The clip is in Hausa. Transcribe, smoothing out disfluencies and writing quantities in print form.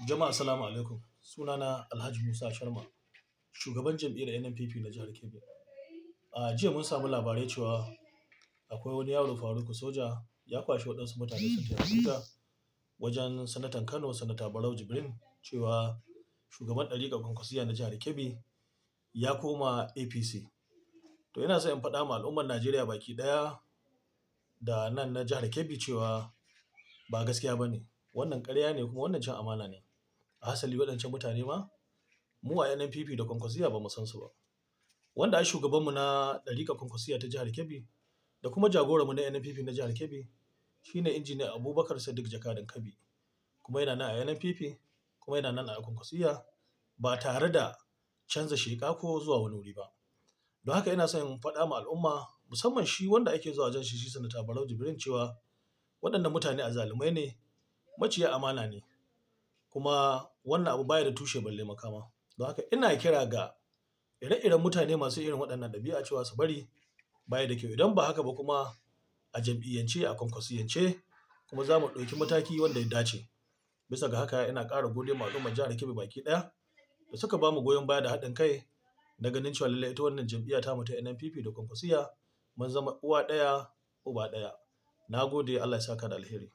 Jama'a assalamu alaikum. Sunana Alhaji Musa Sharma, shugaban jam'iyyar NNPP na jihar Kebbi. A jiya mun samu labarai cewa akwai wani yaro Faruku Soja ya kwashi waɗansu mutane sun tafi Abuja wajen sanatan Kano, Sanata Barau Jibrin, cewa shugaban ɗariƙar Kwankwasiyya na jihar Kebbi ya koma APC. To yana so in faɗa ma al'ummar Najeriya baki ɗaya da nan na jihar Kebbi cewa ba gaskiya ba ne. Wannan ƙarya ne kuma wannan cin amana ne. A hasali waɗancan mutane ma mu a NNPP da Kwankwasiyya ba mu san su ba. Wanda ai shugabanmu na ɗariƙar Kwankwasiyya ta jihar Kebbi da kuma jagoranmu na NNPP na jihar Kebbi shine Injiniya Abubakar Sadiq Jakadan Kebbi, kuma yana nan a NNPP kuma yana nan a Kwankwasiyya ba tare da canza sheƙa ko zuwa wani wuri ba. Don haka ina son in faɗa ma al'umma, musamman shi wanda ake zuwa wajen shi Sanata Barau Jibrin, cewa waɗannan mutane azzalumai ne, maciya amana ne, kuma wannan abu baya da tushe balle makama. Don haka ina kira ga ire-iren mutane masu irin waɗannan ɗabi'a cewa su bari, baya da kyau. Idan ba haka ba kuma a jam'iyyance, a Kwankwasiyance kuma za mu ɗauki mataki wanda ya dace. Bisa ga haka ina ƙara gode ma al'ummar jihar Kebbi baki ɗaya da suka ba mu goyon baya da haɗin kai na ganin cewa lallai ita wannan jam'iyya tamu ta NNPP da Kwankwasiyya mun zama uwa ɗaya uba ɗaya. Na gode, Allah ya saka da alheri.